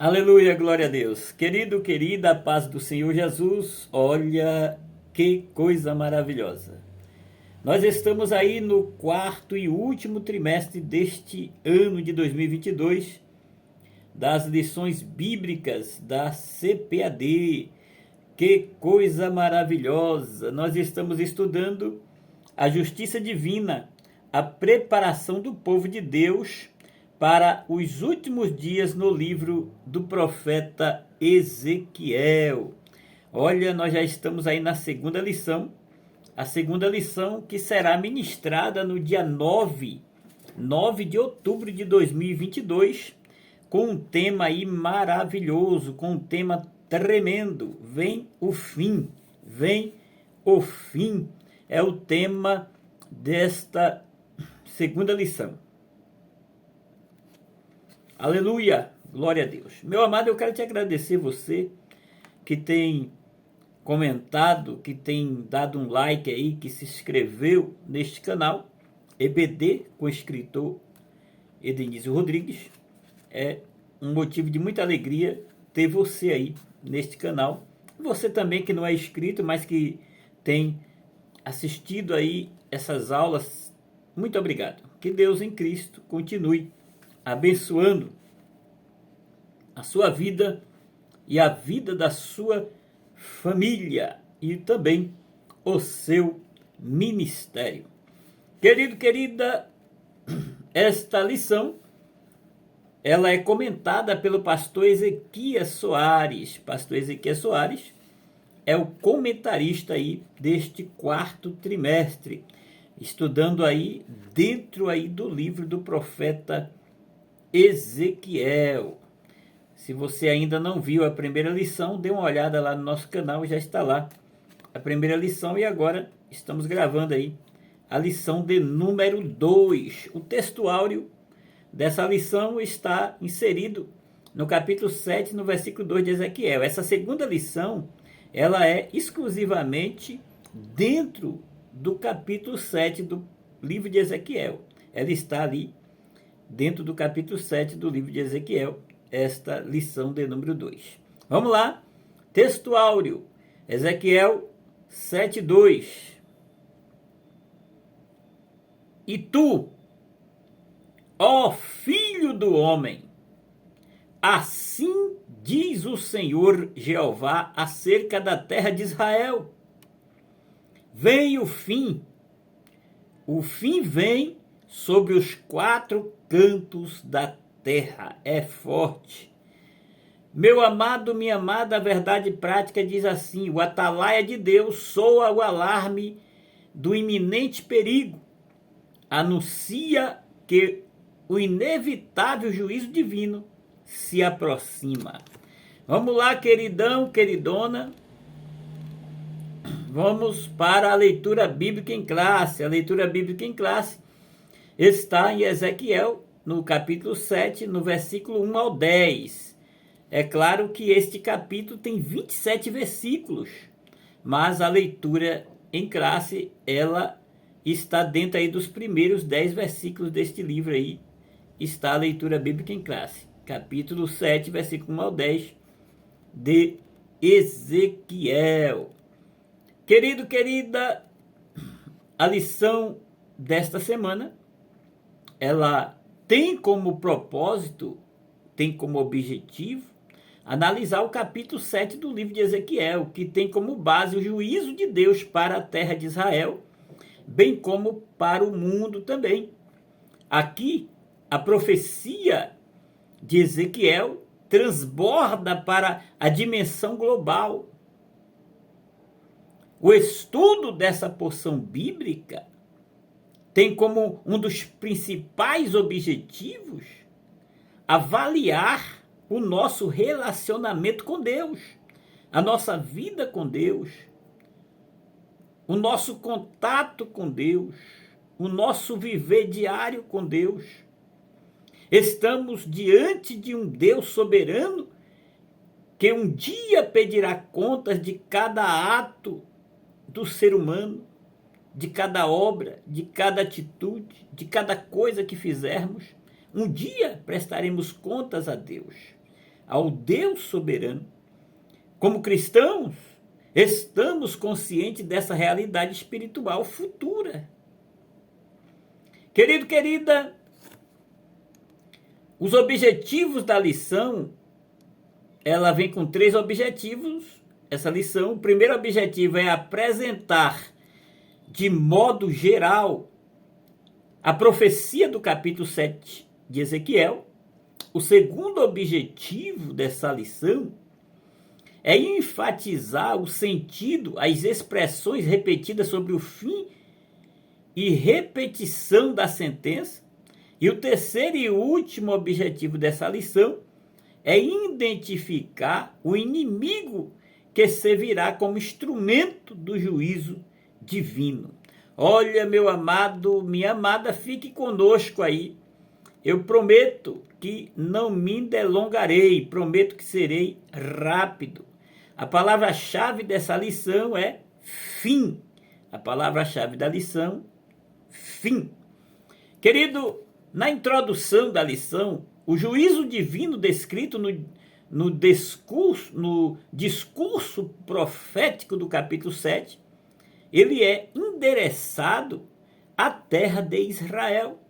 Aleluia, glória a Deus. Querido, querida, a paz do Senhor Jesus, olha que coisa maravilhosa. Nós estamos aí no quarto e último trimestre deste ano de 2022, das lições bíblicas da CPAD. Que coisa maravilhosa! Nós estamos estudando a justiça divina, a preparação do povo de Deus para os últimos dias no livro do profeta Ezequiel. Olha, nós já estamos aí na segunda lição, a segunda lição que será ministrada no dia 9 de outubro de 2022, com um tema aí maravilhoso, com um tema tremendo. Vem o fim, vem o fim. É o tema desta segunda lição. Aleluia, glória a Deus. Meu amado, eu quero te agradecer você que tem comentado, que tem dado um like aí, que se inscreveu neste canal, EBD, com o escritor Edenísio Rodrigues. É um motivo de muita alegria ter você aí neste canal. Você também que não é inscrito, mas que tem assistido aí essas aulas, muito obrigado. Que Deus em Cristo continue abençoando a sua vida e a vida da sua família e também o seu ministério. Querido, querida, esta lição ela é comentada pelo pastor Ezequias Soares. Pastor Ezequias Soares é o comentarista aí deste quarto trimestre, estudando aí dentro aí do livro do profeta Ezequiel. Se você ainda não viu a primeira lição, dê uma olhada lá no nosso canal, já está lá a primeira lição e agora estamos gravando aí a lição de número 2. O texto áureo dessa lição está inserido no capítulo 7, no versículo 2 de Ezequiel. Essa segunda lição, ela é exclusivamente dentro do capítulo 7 do livro de Ezequiel. Ela está ali dentro do capítulo 7 do livro de Ezequiel, esta lição de número 2. Vamos lá, texto áureo, Ezequiel 7:2. E tu, ó filho do homem, assim diz o Senhor Jeová acerca da terra de Israel: vem o fim vem sobre os quatro cantos da terra, é forte. Meu amado, minha amada, a verdade prática diz assim: o atalaia de Deus soa o alarme do iminente perigo, anuncia que o inevitável juízo divino se aproxima. Vamos lá, queridão, queridona, vamos para a leitura bíblica em classe. A leitura bíblica em classe está em Ezequiel, no capítulo 7, no versículo 1 ao 10. É claro que este capítulo tem 27 versículos, mas a leitura em classe, ela está dentro aí dos primeiros 10 versículos deste livro aí, está a leitura bíblica em classe. Capítulo 7, versículo 1 ao 10 de Ezequiel. Querido, querida, a lição desta semana, ela tem como propósito, tem como objetivo, analisar o capítulo 7 do livro de Ezequiel, que tem como base o juízo de Deus para a terra de Israel, bem como para o mundo também. Aqui, a profecia de Ezequiel transborda para a dimensão global. O estudo dessa porção bíblica tem como um dos principais objetivos avaliar o nosso relacionamento com Deus, a nossa vida com Deus, o nosso contato com Deus, o nosso viver diário com Deus. Estamos diante de um Deus soberano que um dia pedirá contas de cada ato do ser humano, de cada obra, de cada atitude, de cada coisa que fizermos. Um dia prestaremos contas a Deus. ao Deus soberano. Como cristãos, estamos conscientes dessa realidade espiritual futura. Querido, querida, os objetivos da lição, ela vem com 3 objetivos, essa lição. O primeiro objetivo é apresentar de modo geral a profecia do capítulo 7 de Ezequiel. O segundo objetivo dessa lição é enfatizar o sentido, as expressões repetidas sobre o fim e repetição da sentença. E o terceiro e último objetivo dessa lição é identificar o inimigo que servirá como instrumento do juízo divino. Olha, meu amado, minha amada, fique conosco aí. Eu prometo que não me delongarei, prometo que serei rápido. A palavra-chave dessa lição é fim. A palavra-chave da lição, fim. Querido, na introdução da lição, o juízo divino descrito no discurso profético do capítulo 7, ele é endereçado à terra de Israel,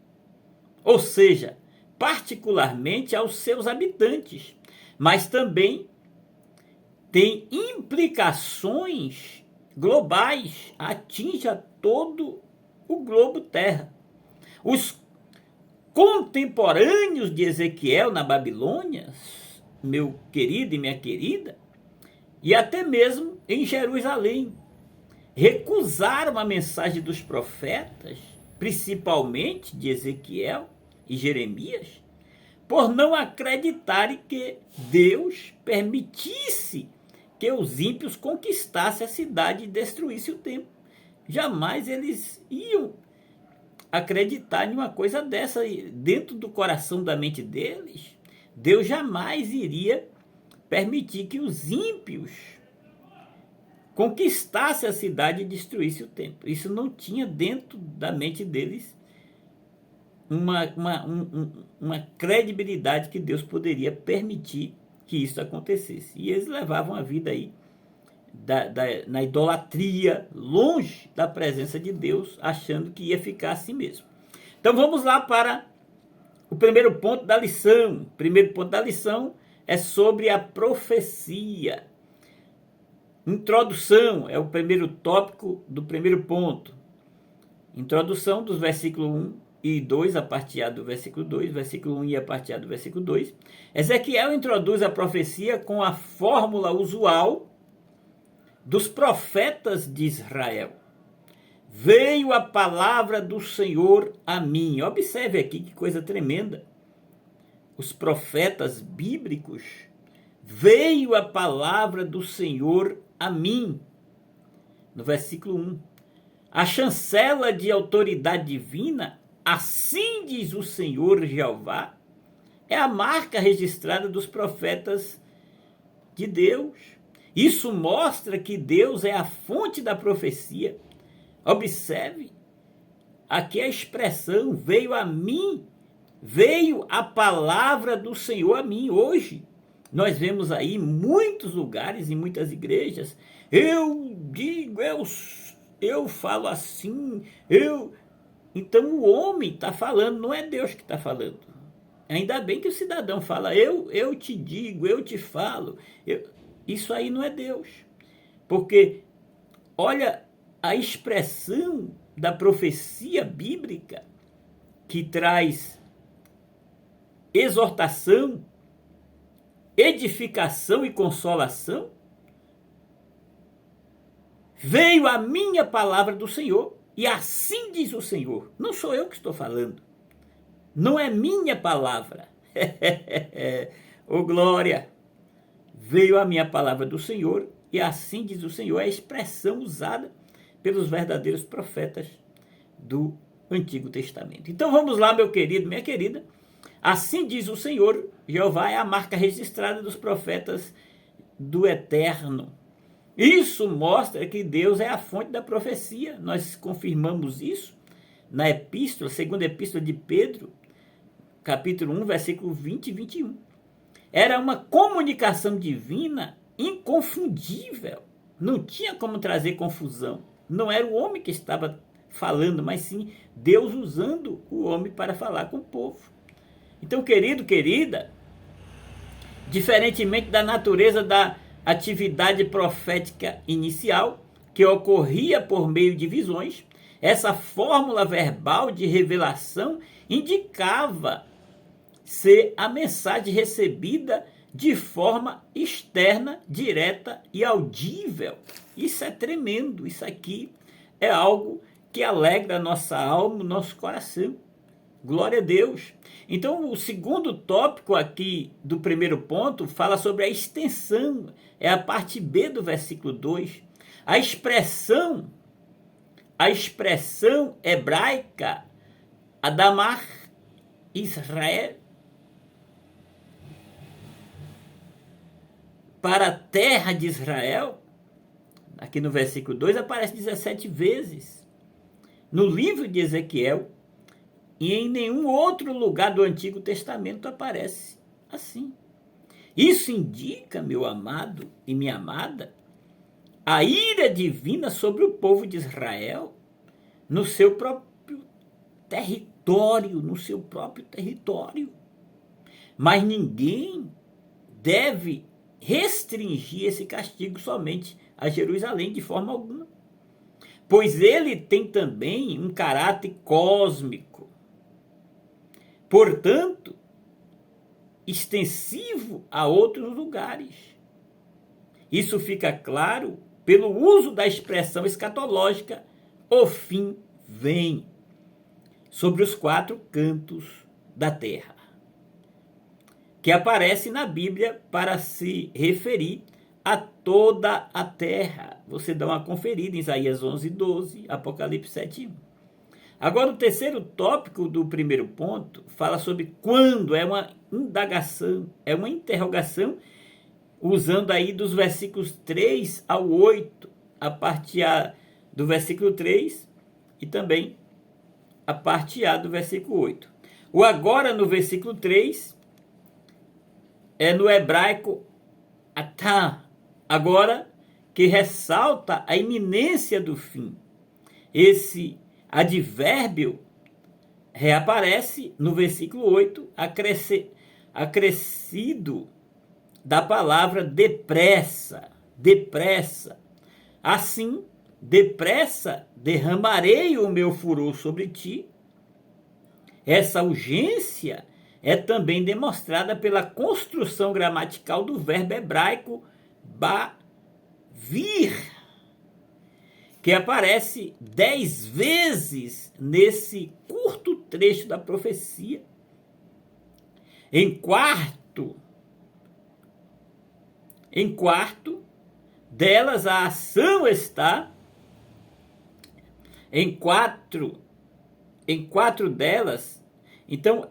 ou seja, particularmente aos seus habitantes, mas também tem implicações globais, atinge a todo o globo terra. Os contemporâneos de Ezequiel na Babilônia, meu querido e minha querida, e até mesmo em Jerusalém, recusaram a mensagem dos profetas, principalmente de Ezequiel e Jeremias, por não acreditarem que Deus permitisse que os ímpios conquistassem a cidade e destruíssem o templo. Jamais eles iam acreditar em uma coisa dessa dentro do coração da mente deles. Deus jamais iria permitir que os ímpios conquistassem a cidade e destruíssem o templo. Isso não tinha dentro da mente deles uma credibilidade que Deus poderia permitir que isso acontecesse. E eles levavam a vida aí na idolatria, longe da presença de Deus, achando que ia ficar assim mesmo. Então vamos lá para o primeiro ponto da lição. O primeiro ponto da lição é sobre a profecia. Introdução é o primeiro tópico do primeiro ponto. Introdução dos versículos 1 e 2, a partir do versículo 2, versículo 1 e a partir do versículo 2. Ezequiel introduz a profecia com a fórmula usual dos profetas de Israel. Veio a palavra do Senhor a mim. Observe aqui que coisa tremenda. Os profetas bíblicos, veio a palavra do Senhor a mim. No versículo 1. A chancela de autoridade divina, assim diz o Senhor Jeová, é a marca registrada dos profetas de Deus. Isso mostra que Deus é a fonte da profecia. Observe, aqui a expressão veio a mim, veio a palavra do Senhor a mim. Hoje, nós vemos aí em muitos lugares, em muitas igrejas, eu digo, eu falo assim, Então o homem está falando, não é Deus que está falando. Ainda bem que o cidadão fala, eu te digo, eu te falo. Isso aí não é Deus. Porque, olha, a expressão da profecia bíblica que traz exortação, edificação e consolação, veio a minha palavra do Senhor, e assim diz o Senhor. Não sou eu que estou falando. Não é minha palavra. Ô glória! Veio a minha palavra do Senhor, e assim diz o Senhor, é a expressão usada pelos verdadeiros profetas do Antigo Testamento. Então vamos lá, meu querido, minha querida. Assim diz o Senhor, Jeová é a marca registrada dos profetas do Eterno. Isso mostra que Deus é a fonte da profecia. Nós confirmamos isso na epístola, segunda epístola de Pedro, capítulo 1, versículo 20 e 21. era uma comunicação divina inconfundível. Não tinha como trazer confusão. Não era o homem que estava falando, mas sim Deus usando o homem para falar com o povo. Então, querido, querida, diferentemente da natureza da atividade profética inicial, que ocorria por meio de visões, essa fórmula verbal de revelação indicava ser a mensagem recebida de forma externa, direta e audível. Isso é tremendo, isso aqui é algo que alegra a nossa alma, o nosso coração. Glória a Deus. Então, o segundo tópico aqui do primeiro ponto fala sobre a extensão, é a parte B do versículo 2. A expressão hebraica, Adamar Israel, para a terra de Israel, aqui no versículo 2, aparece 17 vezes. No livro de Ezequiel, e em nenhum outro lugar do Antigo Testamento aparece assim. Isso indica, meu amado e minha amada, a ira divina sobre o povo de Israel no seu próprio território, Mas ninguém deve restringir esse castigo somente a Jerusalém de forma alguma, pois ele tem também um caráter cósmico, portanto, extensivo a outros lugares. Isso fica claro pelo uso da expressão escatológica, o fim vem, sobre os 4 cantos da terra, que aparece na Bíblia para se referir a toda a terra. Você dá uma conferida em Isaías 11:12, Apocalipse 7:1. Agora, o terceiro tópico do primeiro ponto fala sobre quando, é uma indagação, é uma interrogação, usando aí dos versículos 3 ao 8, a parte A do versículo 3 e também a parte A do versículo 8. O agora no versículo 3 é no hebraico atá, agora, que ressalta a iminência do fim. Esse advérbio reaparece no versículo 8, acrescido da palavra depressa. Assim, depressa derramarei o meu furor sobre ti. Essa urgência é também demonstrada pela construção gramatical do verbo hebraico bavir, que aparece 10 vezes nesse curto trecho da profecia. Em quarto delas, a ação está. Em quatro delas, então,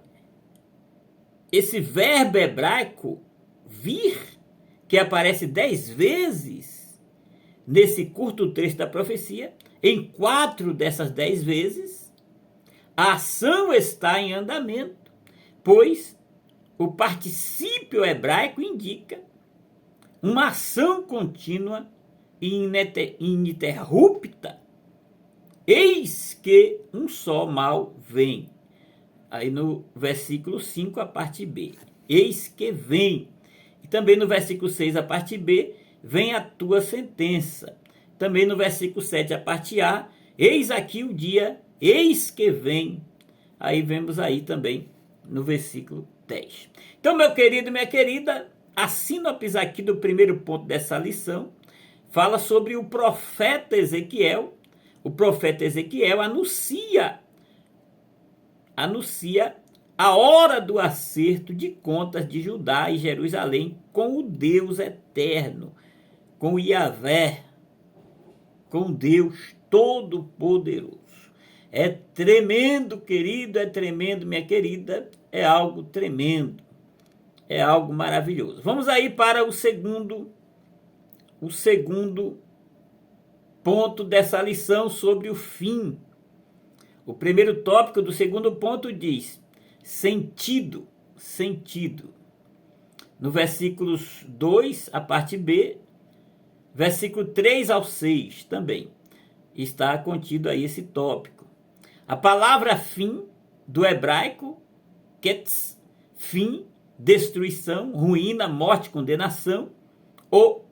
esse verbo hebraico, vir, que aparece 10 vezes nesse curto trecho da profecia, em 4 dessas 10 vezes, a ação está em andamento, pois o particípio hebraico indica uma ação contínua e ininterrupta. Eis que um só mal vem. Aí no versículo 5, a parte B. Eis que vem. E também no versículo 6, a parte B, vem a tua sentença. Também no versículo 7, a parte A, eis aqui o dia, eis que vem. Aí vemos aí também no versículo 10. Então, meu querido e minha querida, a sínopse aqui do primeiro ponto dessa lição fala sobre o profeta Ezequiel. O profeta Ezequiel anuncia a hora do acerto de contas de Judá e Jerusalém com o Deus eterno, com Yahvé, com Deus Todo-Poderoso. É tremendo, querido, é tremendo, minha querida, é algo tremendo, é algo maravilhoso. Vamos aí para o segundo ponto dessa lição sobre o fim. O primeiro tópico do segundo ponto diz: sentido. no versículos 2, a parte B, versículo 3 ao 6 também está contido aí esse tópico. A palavra fim, do hebraico, ketz, fim, destruição, ruína, morte, condenação, ou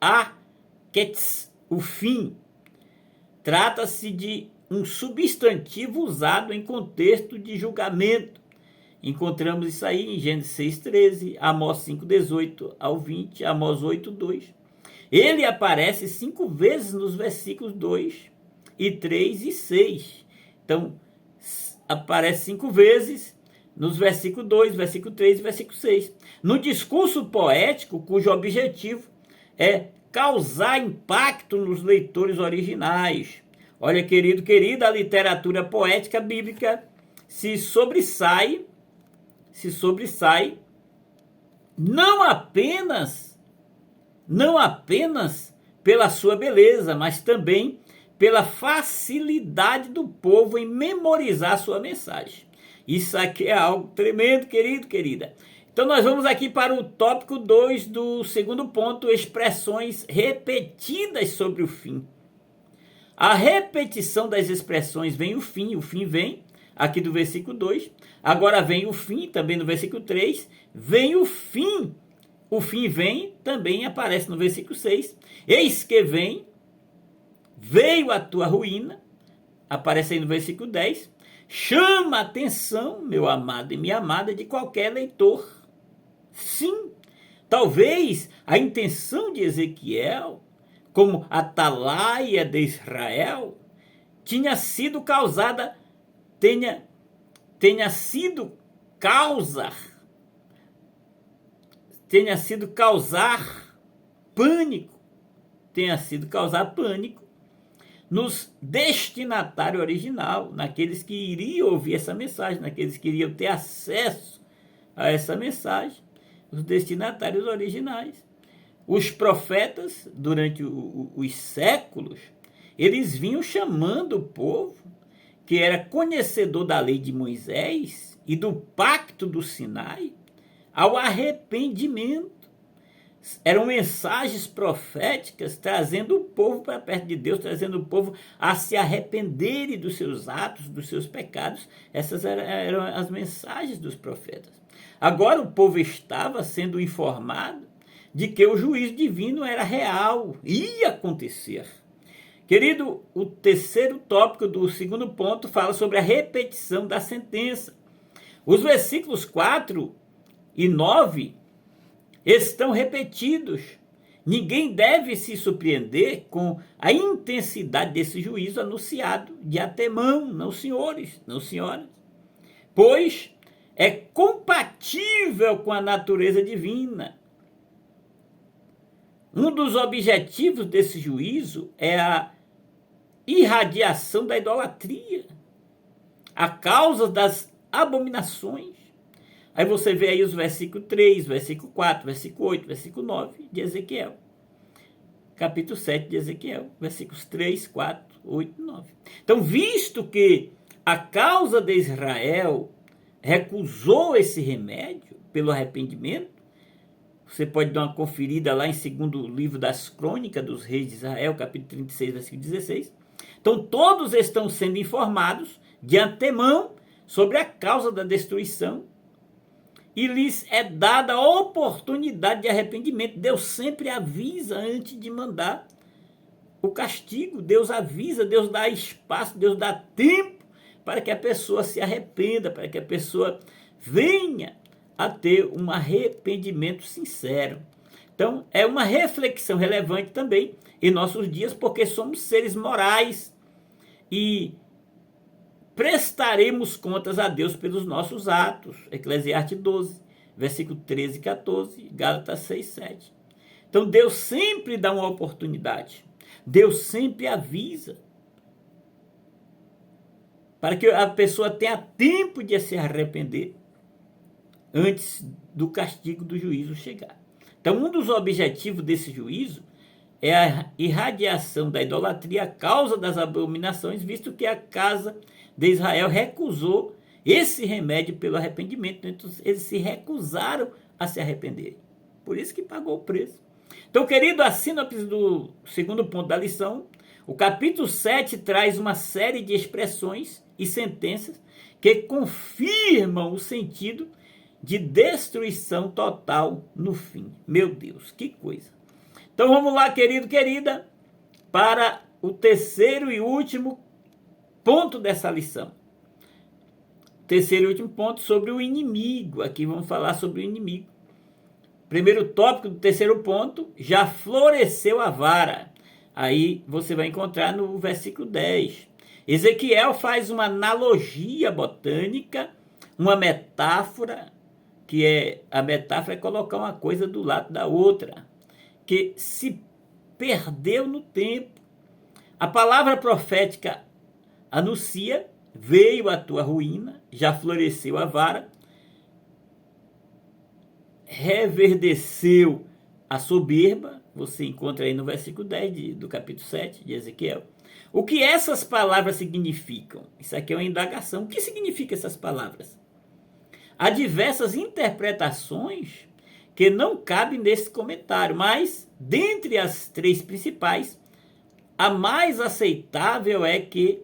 ketz, o fim. Trata-se de um substantivo usado em contexto de julgamento. Encontramos isso aí em Gênesis 6:13, Amós 5:18 ao 20, Amós 8:2. Ele aparece 5 vezes nos versículos 2 e 3 e 6. Então, aparece 5 vezes nos versículos 2, versículo 3 e versículo 6. No discurso poético, cujo objetivo é causar impacto nos leitores originais. Olha, querido, querida, a literatura poética bíblica se sobressai não apenas pela sua beleza, mas também pela facilidade do povo em memorizar sua mensagem. Isso aqui é algo tremendo, querido, querida. Então nós vamos aqui para o tópico 2 do segundo ponto, expressões repetidas sobre o fim. A repetição das expressões vem o fim vem aqui do versículo 2, agora vem o fim também no versículo 3, vem o fim vem também aparece no versículo 6, eis que vem, veio a tua ruína, aparece aí no versículo 10, chama a atenção, meu amado e minha amada, de qualquer leitor. Sim, talvez a intenção de Ezequiel, como atalaia de Israel, tenha sido causar pânico nos destinatários original, naqueles que iriam ouvir essa mensagem, naqueles que iriam ter acesso a essa mensagem, os destinatários originais. Os profetas, durante os séculos, eles vinham chamando o povo, que era conhecedor da lei de Moisés e do pacto do Sinai, ao arrependimento. Eram mensagens proféticas trazendo o povo para perto de Deus, trazendo o povo a se arrependerem dos seus atos, dos seus pecados. Essas eram as mensagens dos profetas. Agora o povo estava sendo informado de que o juízo divino era real, ia acontecer. Querido, o terceiro tópico do segundo ponto fala sobre a repetição da sentença. Os versículos 4 e 9 estão repetidos. Ninguém deve se surpreender com a intensidade desse juízo anunciado de antemão, não senhores, não senhoras, pois é compatível com a natureza divina. Um dos objetivos desse juízo é a irradiação da idolatria, a causa das abominações. Aí você vê aí os versículos 3, versículo 4, versículo 8, versículo 9 de Ezequiel. Capítulo 7 de Ezequiel, versículos 3, 4, 8 e 9. Então, visto que a causa de Israel recusou esse remédio pelo arrependimento, você pode dar uma conferida lá em 2º livro das Crônicas dos Reis de Israel, capítulo 36, versículo 16. Então, todos estão sendo informados de antemão sobre a causa da destruição e lhes é dada a oportunidade de arrependimento. Deus sempre avisa antes de mandar o castigo. Deus avisa, Deus dá espaço, Deus dá tempo para que a pessoa se arrependa, para que a pessoa venha a ter um arrependimento sincero. Então, é uma reflexão relevante também em nossos dias, porque somos seres morais e prestaremos contas a Deus pelos nossos atos. Eclesiastes 12, versículo 13 e 14, Gálatas 6, 7. Então, Deus sempre dá uma oportunidade. Deus sempre avisa para que a pessoa tenha tempo de se arrepender antes do castigo do juízo chegar. Então, um dos objetivos desse juízo é a irradiação da idolatria, a causa das abominações, visto que a casa de Israel recusou esse remédio pelo arrependimento. Então, eles se recusaram a se arrepender. Por isso que pagou o preço. Então, querido, a sinopse do segundo ponto da lição, o capítulo 7 traz uma série de expressões e sentenças que confirmam o sentido de destruição total no fim. Meu Deus, que coisa. Então vamos lá, querido, querida, para o terceiro e último ponto dessa lição. Terceiro e último ponto sobre o inimigo. Aqui vamos falar sobre o inimigo. Primeiro tópico do terceiro ponto, já floresceu a vara. Aí você vai encontrar no versículo 10. Ezequiel faz uma analogia botânica, uma metáfora, a metáfora é colocar uma coisa do lado da outra, que se perdeu no tempo. A palavra profética anuncia, veio a tua ruína, já floresceu a vara, reverdeceu a soberba, você encontra aí no versículo 10 do capítulo 7 de Ezequiel. O que essas palavras significam? Isso aqui é uma indagação. O que significam essas palavras? Há diversas interpretações que não cabem nesse comentário, mas, dentre as três principais, a mais aceitável é que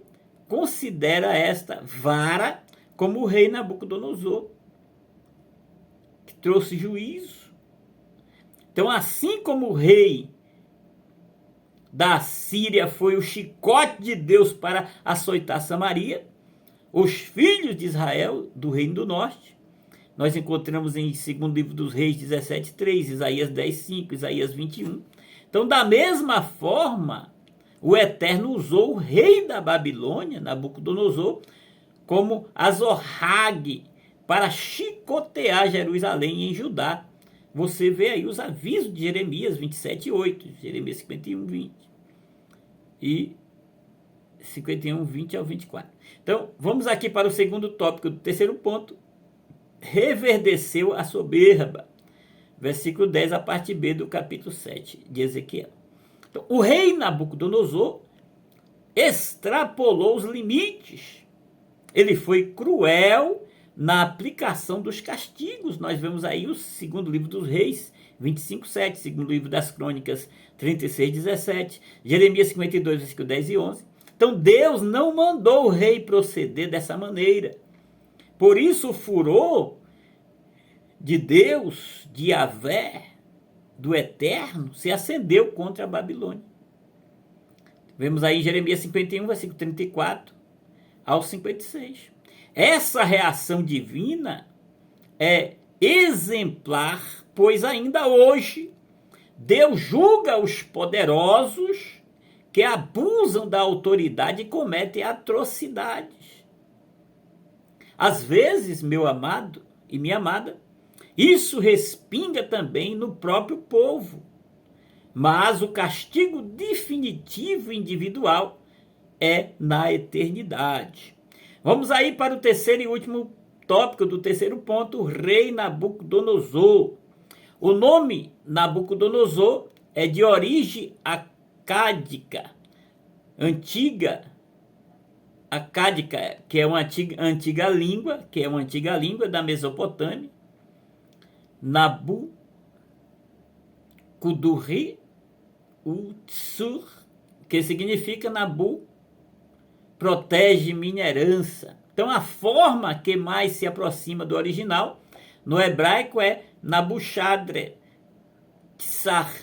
considera esta vara como o rei Nabucodonosor, que trouxe juízo. Então, assim como o rei da Síria foi o chicote de Deus para açoitar Samaria, os filhos de Israel, do reino do norte, nós encontramos em 2º livro dos Reis 17:3, Isaías 10:5, Isaías 21. Então, da mesma forma, o Eterno usou o rei da Babilônia, Nabucodonosor, como Azorrague para chicotear Jerusalém em Judá. Você vê aí os avisos de Jeremias 27:8, Jeremias 51:20 e 51:20 ao 24. Então, vamos aqui para o segundo tópico do terceiro ponto. Reverdeceu a soberba. Versículo 10, a parte B do capítulo 7 de Ezequiel. Então, o rei Nabucodonosor extrapolou os limites. Ele foi cruel na aplicação dos castigos. Nós vemos aí o 2º livro dos Reis, 25:7, 2º livro das Crônicas, 36:17, Jeremias 52, versículo 10 e 11. Então, Deus não mandou o rei proceder dessa maneira. Por isso, o furor de Deus, de Yahvé, do Eterno, se acendeu contra a Babilônia. Vemos aí em Jeremias 51, versículo 34 ao 56. Essa reação divina é exemplar, pois ainda hoje Deus julga os poderosos que abusam da autoridade e cometem atrocidades. Às vezes, meu amado e minha amada, isso respinga também no próprio povo. Mas o castigo definitivo individual é na eternidade. Vamos aí para o terceiro e último tópico do terceiro ponto, o rei Nabucodonosor. O nome Nabucodonosor é de origem acádica, que é uma antiga língua da Mesopotâmia. Nabucudurri Utsur, que significa Nabu protege minha herança. Então, a forma que mais se aproxima do original no hebraico é Nabuchadre Tsar,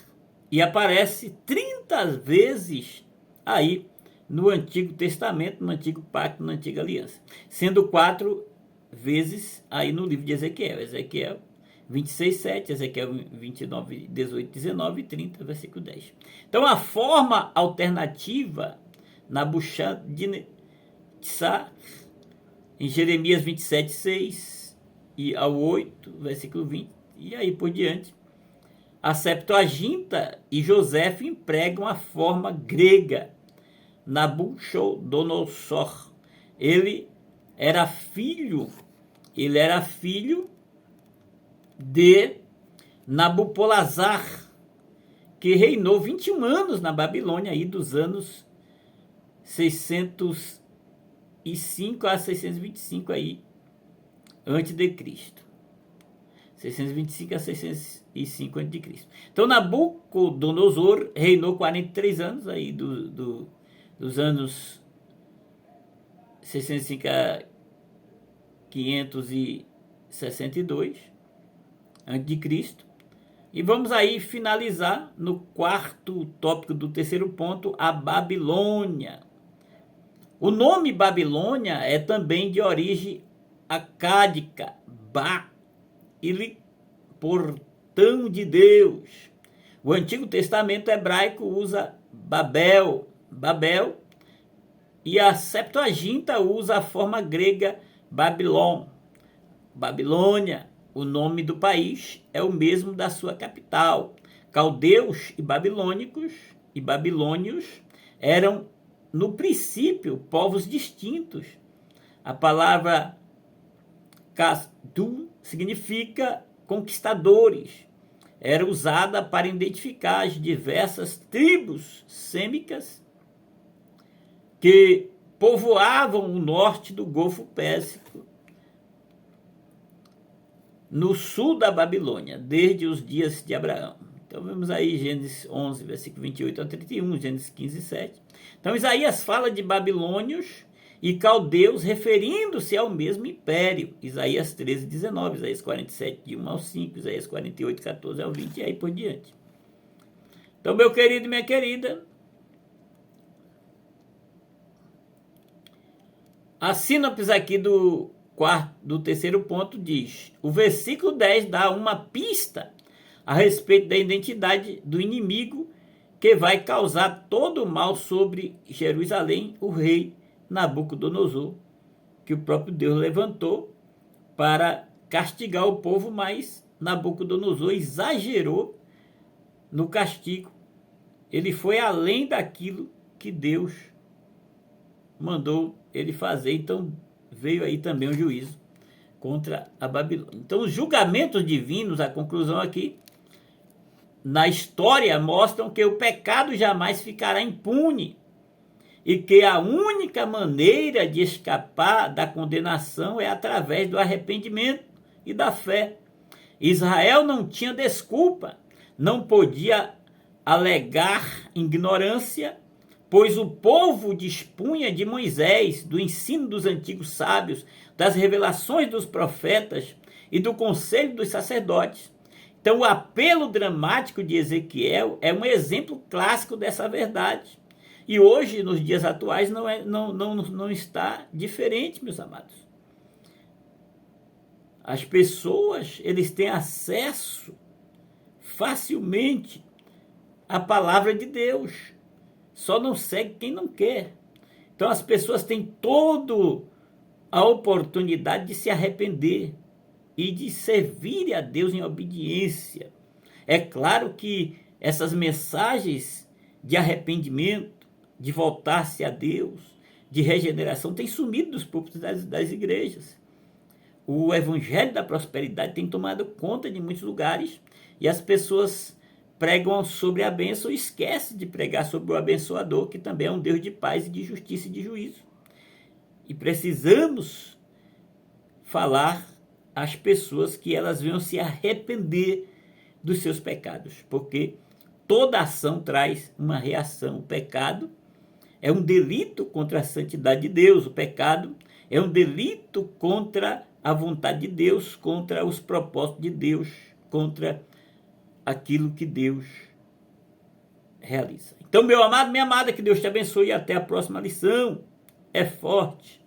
e aparece 30 vezes aí no Antigo Testamento, no Antigo Pacto, na Antiga Aliança, sendo 4 vezes aí no livro de Ezequiel. Ezequiel 26:7, Ezequiel 29:18, 19 e 30, versículo 10. Então, a forma alternativa Nabuchadnezzar em Jeremias 27:6 e ao 8, versículo 20, e aí por diante. A Septuaginta e José empregam a forma grega Nabucodonosor. Ele era filho de Nabopolassar, que reinou 21 anos na Babilônia, aí dos anos 605 a 625 aí, antes de Cristo. 625 a 605 a.C. Então Nabucodonosor reinou 43 anos, aí dos anos 605 a 562 a.C. E vamos aí finalizar no quarto tópico do terceiro ponto, a Babilônia. O nome Babilônia é também de origem acádica, ele portão de Deus. O Antigo Testamento hebraico usa Babel, e a Septuaginta usa a forma grega Babilônia. O nome do país é o mesmo da sua capital. Caldeus e babilônios eram, no princípio, povos distintos. A palavra Kasdu significa conquistadores. Era usada para identificar as diversas tribos sêmicas que povoavam o norte do Golfo Pérsico, no sul da Babilônia, desde os dias de Abraão. Então vemos aí Gênesis 11, versículo 28 a 31, Gênesis 15, 7. Então Isaías fala de babilônios e caldeus, referindo-se ao mesmo império. Isaías 13, 19, Isaías 47, de 1 ao 5, Isaías 48, 14 ao 20, e aí por diante. Então, meu querido e minha querida, a sinopse aqui do terceiro ponto diz: o versículo 10 dá uma pista a respeito da identidade do inimigo que vai causar todo o mal sobre Jerusalém, o rei Nabucodonosor, que o próprio Deus levantou para castigar o povo, mas Nabucodonosor exagerou no castigo. Ele foi além daquilo que Deus mandou ele fazer, então veio aí também o juízo contra a Babilônia. Então, os julgamentos divinos, a conclusão aqui, na história, mostram que o pecado jamais ficará impune e que a única maneira de escapar da condenação é através do arrependimento e da fé. Israel não tinha desculpa, não podia alegar ignorância, pois o povo dispunha de Moisés, do ensino dos antigos sábios, das revelações dos profetas e do conselho dos sacerdotes. Então, o apelo dramático de Ezequiel é um exemplo clássico dessa verdade. E hoje, nos dias atuais, não está diferente, meus amados. As pessoas, eles têm acesso facilmente à palavra de Deus. Só não segue quem não quer. Então as pessoas têm toda a oportunidade de se arrepender e de servir a Deus em obediência. É claro que essas mensagens de arrependimento, de voltar-se a Deus, de regeneração, têm sumido dos púlpitos das igrejas. O evangelho da prosperidade tem tomado conta de muitos lugares e as pessoas pregam sobre a bênção e esquecem de pregar sobre o abençoador, que também é um Deus de paz e de justiça e de juízo. E precisamos falar às pessoas que elas venham se arrepender dos seus pecados, porque toda ação traz uma reação. O pecado é um delito contra a santidade de Deus, o pecado é um delito contra a vontade de Deus, contra os propósitos de Deus, contra aquilo que Deus realiza. Então, meu amado, minha amada, que Deus te abençoe e até a próxima lição. É forte.